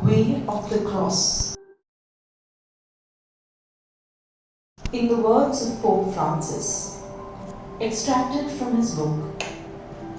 Way of the Cross. In the words of Pope Francis, extracted from his book,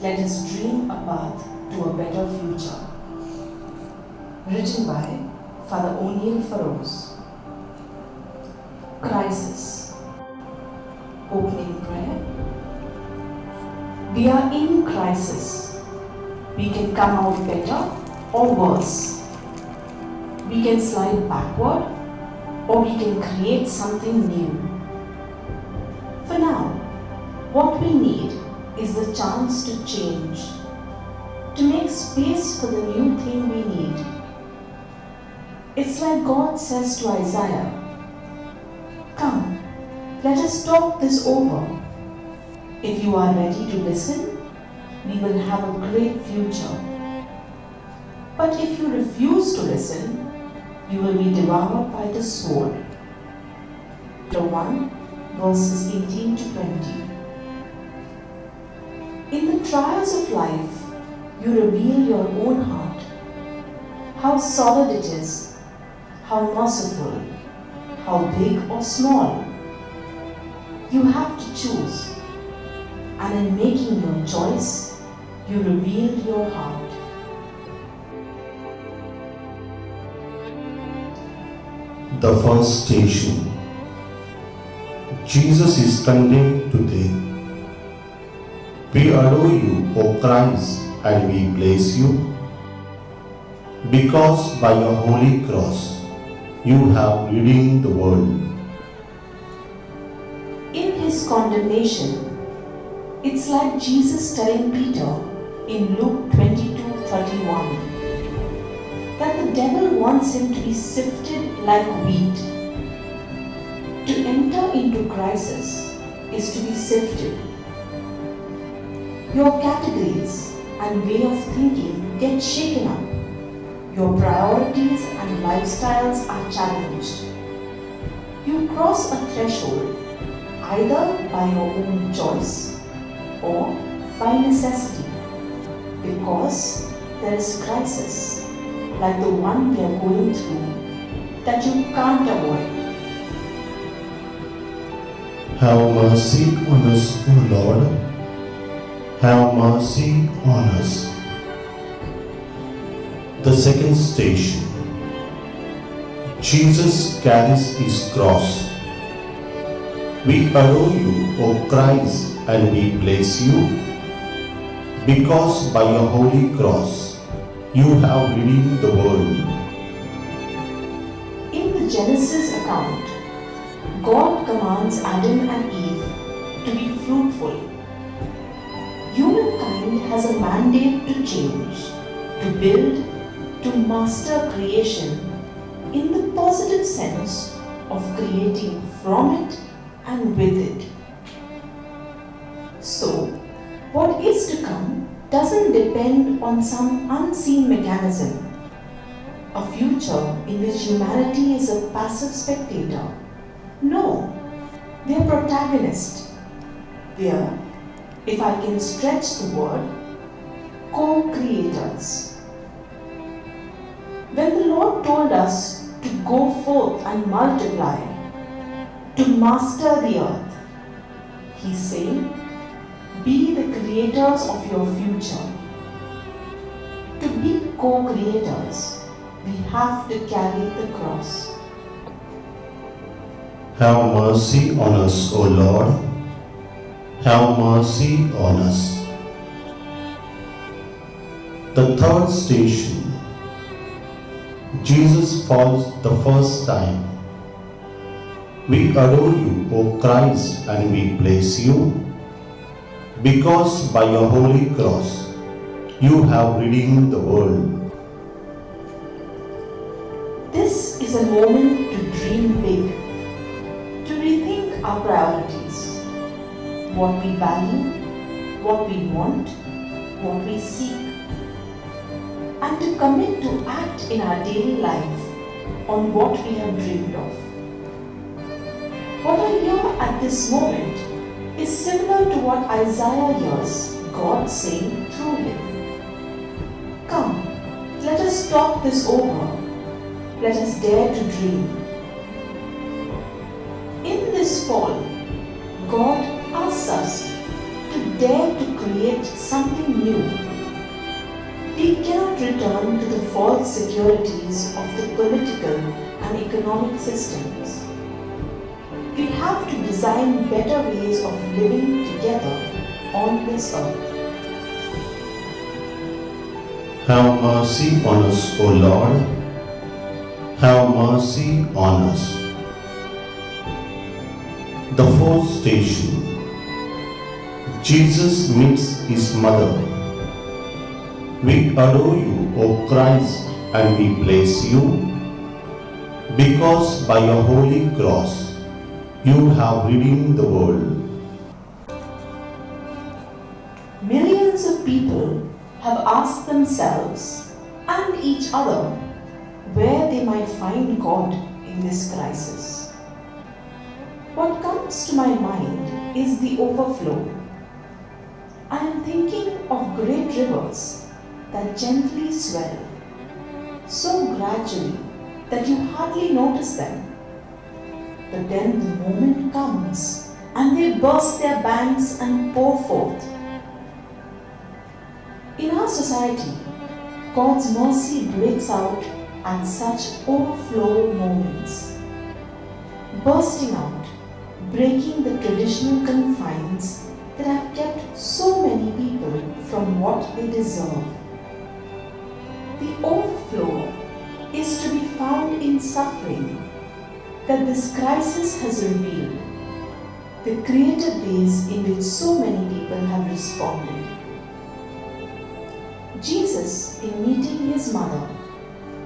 Let Us Dream a Path to a Better Future, written by Father Onil Faroz. Crisis. Opening prayer. We are in crisis. We can come out better or worse. We can slide backward or we can create something new. For now, what we need is the chance to change, to make space for the new thing we need. It's like God says to Isaiah, "Come, let us talk this over. If you are ready to listen, we will have a great future. But if you refuse to listen, you will be devoured by the sword." Chapter 1, verses 18 to 20. In the trials of life, you reveal your own heart, how solid it is, how merciful, how big or small. You have to choose, and in making your choice, you reveal your heart. The first station. Jesus is condemned to death. We adore you, O Christ, and we bless you, because by your holy cross you have redeemed the world. In his condemnation, it's like Jesus telling Peter in Luke 22:31 that the devil wants him to be sifted like wheat. To enter into crisis is to be sifted. Your categories and way of thinking get shaken up. Your priorities and lifestyles are challenged. You cross a threshold either by your own choice or by necessity, because there is crisis like the one we are going through that you can't avoid. Have mercy on us, O Lord. Have mercy on us. The second station. Jesus carries his cross. We adore you, O Christ, and we bless you, because by your holy cross you have redeemed the world. In the Genesis account, God commands Adam and Eve to be fruitful. Humankind has a mandate to change, to build, to master creation in the positive sense of creating from it and with it. So, what is to come doesn't depend on some unseen mechanism, a future in which humanity is a passive spectator. No, they are protagonists. They are, if I can stretch the word, co-creators. When the Lord told us to go forth and multiply, to master the earth, He said, be the creators of your future. To be co-creators, we have to carry the cross. Have mercy on us, O Lord. Have mercy on us. The third station. Jesus falls the first time. We adore you, O Christ, and we bless you, because by your holy cross you have redeemed the world. This is a moment to dream big, to rethink our priorities, what we value, what we want, what we seek, and to commit to act in our daily life on what we have dreamed of. What I hear at this moment is similar to what Isaiah hears God saying through him. Come, let us talk this over. let us dare to dream. In this fall, God asks us to dare to create something new. We cannot return to the false securities of the political and economic systems. We have to design better ways of living together on this earth. Have mercy on us, O Lord. Have mercy on us. The fourth station. Jesus meets his mother. We adore you, O Christ, and we bless you, because by your holy cross you have redeemed the world. Millions of people have asked themselves and each other where they might find God in this crisis. What comes to my mind is the overflow. I am thinking of great rivers that gently swell, so gradually that you hardly notice them. But then the moment comes and they burst their banks and pour forth. In our society, God's mercy breaks out at such overflow moments, bursting out, breaking the traditional confines that have kept so many people from what they deserve. The overflow is to be found in suffering that this crisis has revealed, the creative ways in which so many people have responded. Jesus, in meeting his mother,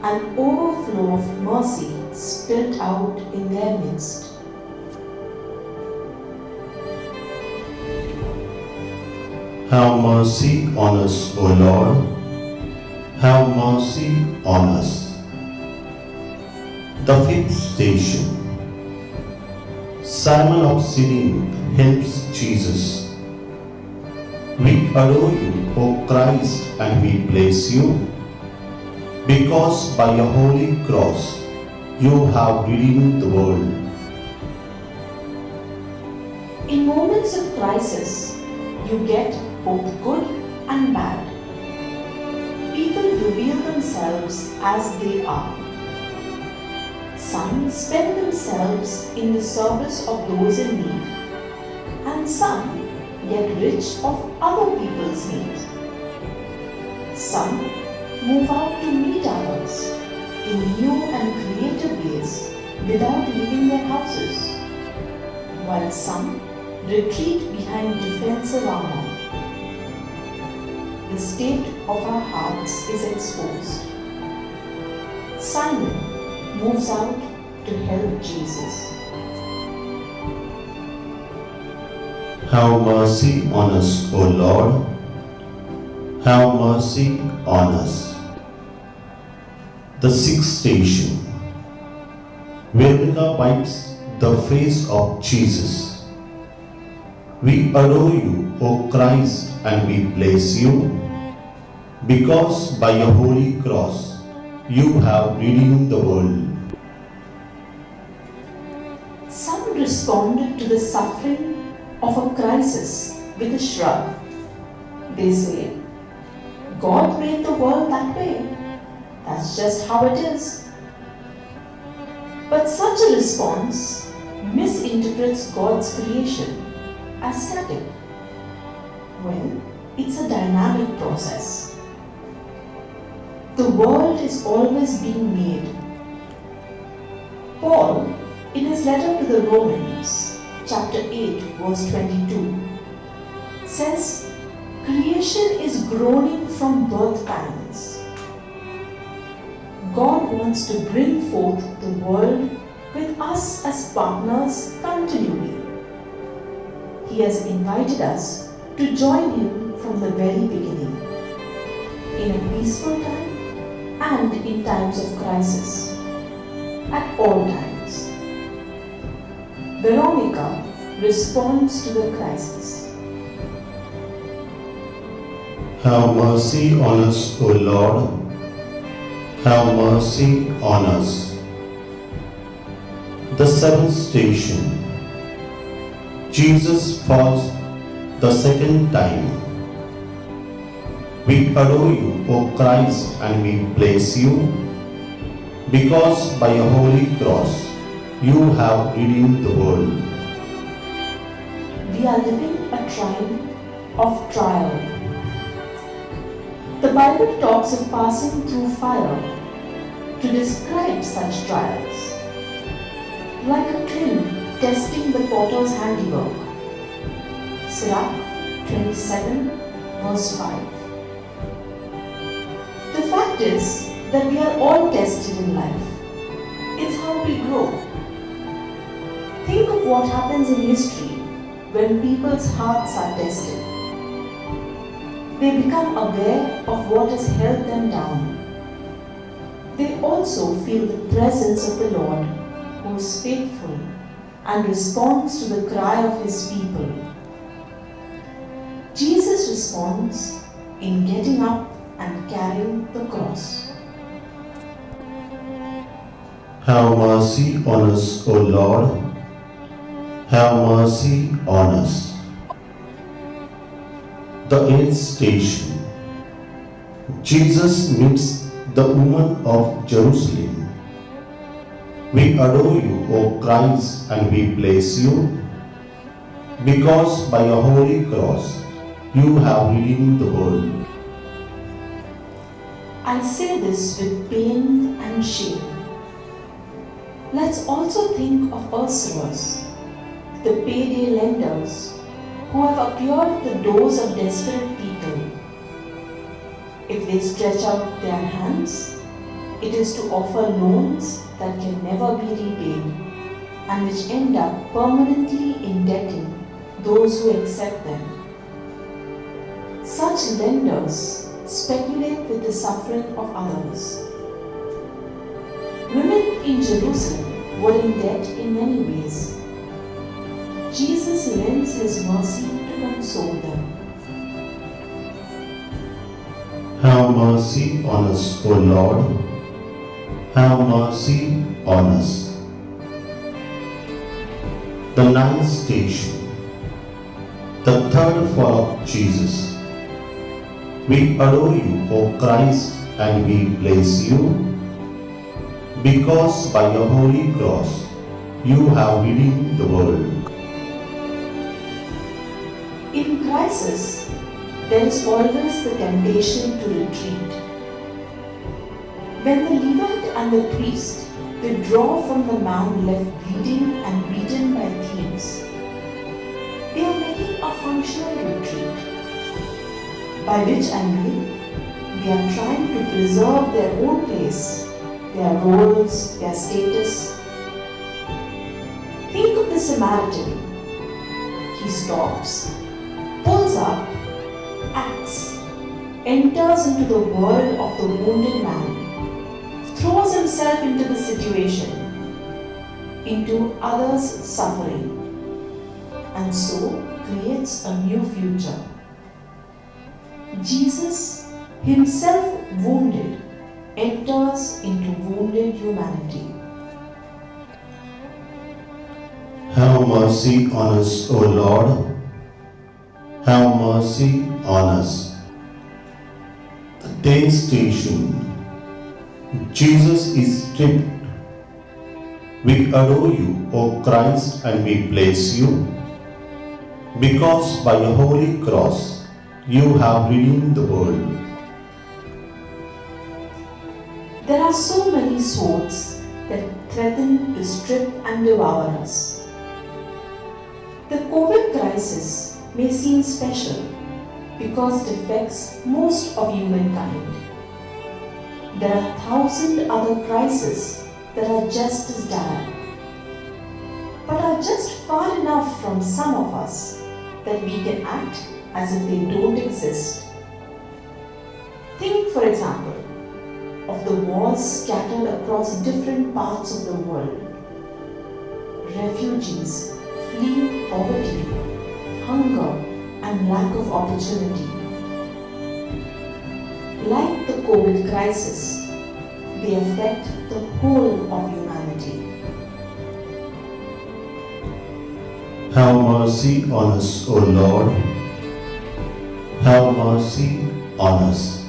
an overflow of mercy spilt out in their midst. Have mercy on us, O Lord. Have mercy on us. The fifth station. Simon of Cyrene helps Jesus. We adore you, O Christ, and we bless you, because by your holy cross you have redeemed the world. In moments of crisis, you get both good and bad. People reveal themselves as they are. Some spend themselves in the service of those in need, and some get rich of other people's needs. Some move out to meet others in new and creative ways without leaving their houses, while some retreat behind defensive armor. The state of our hearts is exposed. Simon moves out to help Jesus. Have mercy on us, O Lord. Have mercy on us. The sixth station. Veronica wipes the face of Jesus. We adore you, O Christ, and we bless you, because by your holy cross you have redeemed the world. Some respond to the suffering of a crisis with a shrug. They say, God made the world that way. That's just how it is. But such a response misinterprets God's creation as static, when it's a dynamic process. The world is always being made. Paul, in his letter to the Romans, chapter 8, verse 22, says, creation is groaning from birth pangs. God wants to bring forth the world with us as partners continually. He has invited us to join him from the very beginning, in a peaceful time and in times of crisis, at all times. Veronica responds to the crisis. Have mercy on us, O Lord. have mercy on us. The seventh station. Jesus falls the second time. We adore you, O Christ, and we bless you, because by your holy cross you have redeemed the world. We are living a time of trial. The Bible talks of passing through fire to describe such trials, like a kiln testing the potter's handiwork. Sirach 27 verse 5. The fact is that we are all tested in life. It's how we grow. Think of what happens in history when people's hearts are tested. They become aware of what has held them down. They also feel the presence of the Lord, who is faithful and responds to the cry of his people. Jesus responds in getting up and carrying the cross. Have mercy on us, O Lord. Have mercy on us. The eighth station. Jesus meets the woman of Jerusalem. We adore you, O Christ, and we bless you, because by your holy cross you have redeemed the world. I say this with pain and shame. Let's also think of usurers, the payday lenders, who have appeared at the doors of desperate people. If they stretch out their hands, it is to offer loans that can never be repaid and which end up permanently indebting those who accept them. Such lenders speculate with the suffering of others. Women in Jerusalem were in debt in many ways. Jesus lends his mercy to console them. Have mercy on us, O Lord. Have mercy on us. The ninth station. The third fall of Jesus. We adore you, O Christ, and we bless you, because by your holy cross you have redeemed the world. In crisis, there is always the temptation to retreat. When the Levite and the priest withdraw from the man left bleeding and beaten by thieves, they are making a functional retreat, by which I mean they are trying to preserve their own place, their roles, their status. Think of the Samaritan. He stops, pulls up, acts, enters into the world of the wounded man, throws himself into the situation, into others' suffering, and so creates a new future. Jesus, himself wounded, enters into wounded humanity. Have mercy on us, O Lord. Have mercy on us. The 10th station. Jesus is stripped. We adore you, O Christ, and we bless you, because by your holy cross you have redeemed the world. There are so many swords that threaten to strip and devour us. The COVID crisis may seem special because it affects most of humankind. There are 1,000 other crises that are just as dire, but are just far enough from some of us that we can act as if they don't exist. Think, for example, of the wars scattered across different parts of the world. Refugees fleeing poverty, hunger, and lack of opportunity. Like the COVID crisis, they affect the whole of humanity. Have mercy on us, O Lord. Have mercy on us.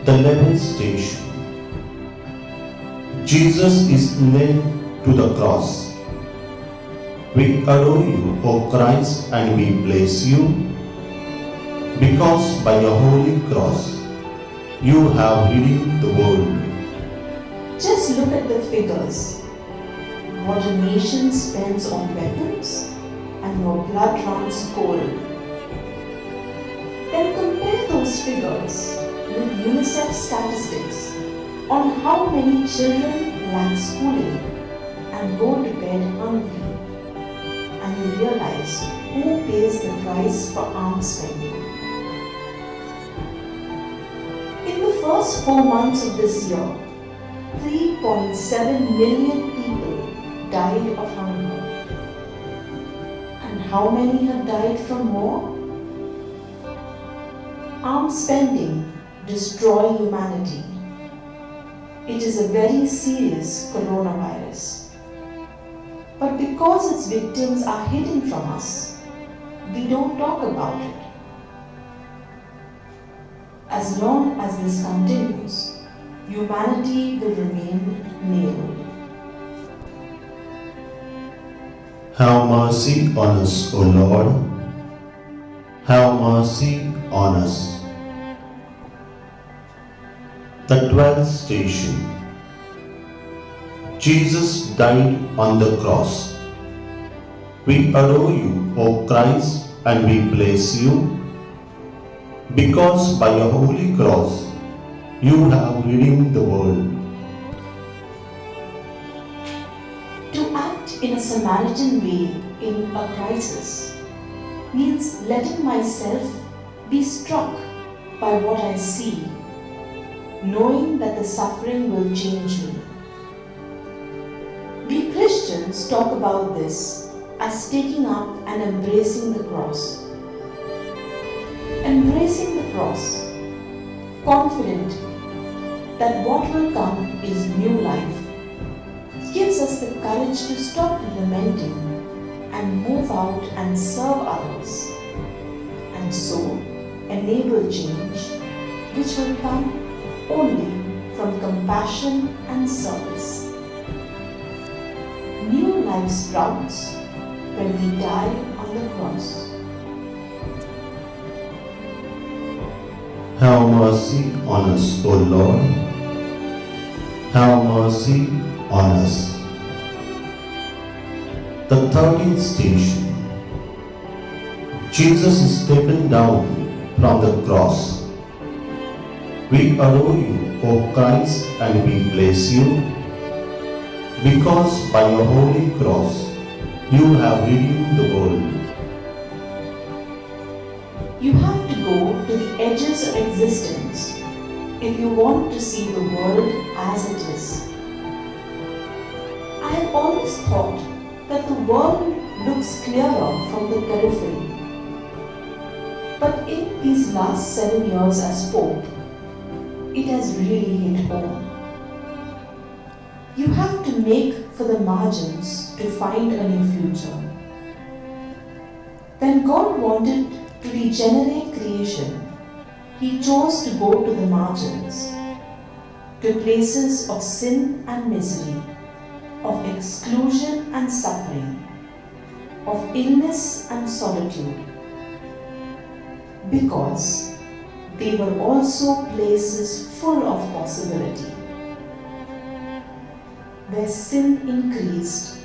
The 11th station. Jesus is nailed to the cross. We adore you, O Christ, and we bless you, because by your holy cross you have redeemed the world. Just look at the figures. What a nation spends on weapons and your blood runs cold. Then compare those figures with UNICEF statistics on how many children lack schooling and go to bed hungry, and you realize who pays the price for arms spending. In the first 4 months of this year, 3.7 million people died of hunger. And how many have died from war? Arms spending destroy humanity. It is a very serious coronavirus. But because its victims are hidden from us, we don't talk about it. As long as this continues, humanity will remain nailed. Have mercy on us, O Lord. Have mercy on us. The 12th station. Jesus died on the cross. We adore you, O Christ, and we bless you, because by your holy cross you have redeemed the world. To act in a Samaritan way in a crisis means letting myself be struck by what I see, knowing that the suffering will change me. We Christians talk about this as taking up and embracing the cross. Embracing the cross, confident that what will come is new life, gives us the courage to stop lamenting and move out and serve others, and so enable change which will come only from compassion and service. New life sprouts when we die on the cross. Have mercy on us, O Lord. Have mercy on us. The 13th station. Jesus is taken down from the cross. We adore you, O Christ, and we bless you, because by your holy cross you have redeemed the world. You have to go to the edges of existence if you want to see the world as it is. I have always thought that the world looks clearer from the periphery. But in these last 7 years as Pope, it has really hit home. You have to make for the margins to find a new future. When God wanted to regenerate creation, He chose to go to the margins, to places of sin and misery, of exclusion and suffering, of illness and solitude, because they were also places full of possibility. Where sin increased,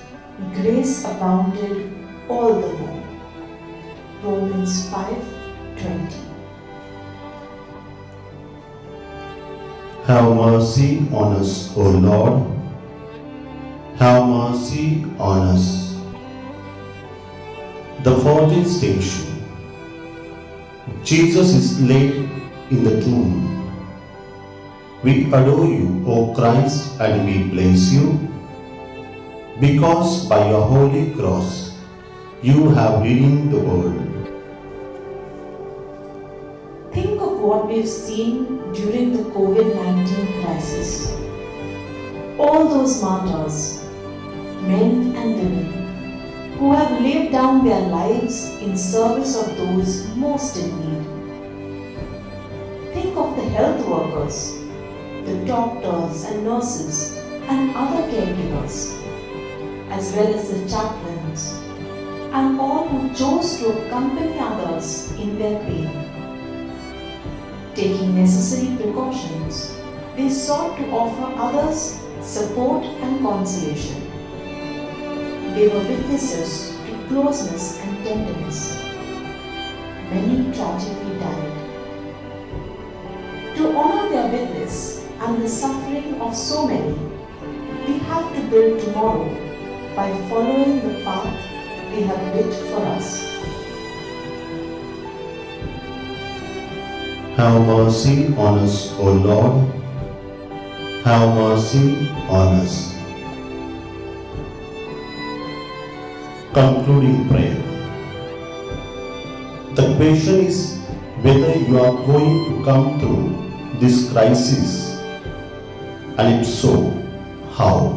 grace abounded all the more. Romans 5:20. Have mercy on us, O Lord. Have mercy on us. The 14th station. Jesus is laid in the tomb. We adore you, O Christ, and we bless you, because by your holy cross you have redeemed the world. Think of what we've seen during the COVID-19 crisis. All those martyrs, men and women, who have laid down their lives in service of those most in need. Think of the health workers, the doctors and nurses and other caregivers, as well as the chaplains, and all who chose to accompany others in their pain. Taking necessary precautions, they sought to offer others support and consolation. They were witnesses to closeness and tenderness. Many tragically died. To honor their witness and the suffering of so many, we have to build tomorrow by following the path they have lit for us. Have mercy on us, O Lord. Have mercy on us. Concluding prayer. The question is whether you are going to come through this crisis, and if so, how?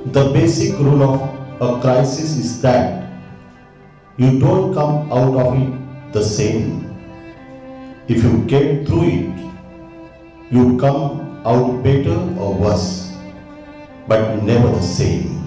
The basic rule of a crisis is that you don't come out of it the same. If you get through it, you come out better or worse, but never the same.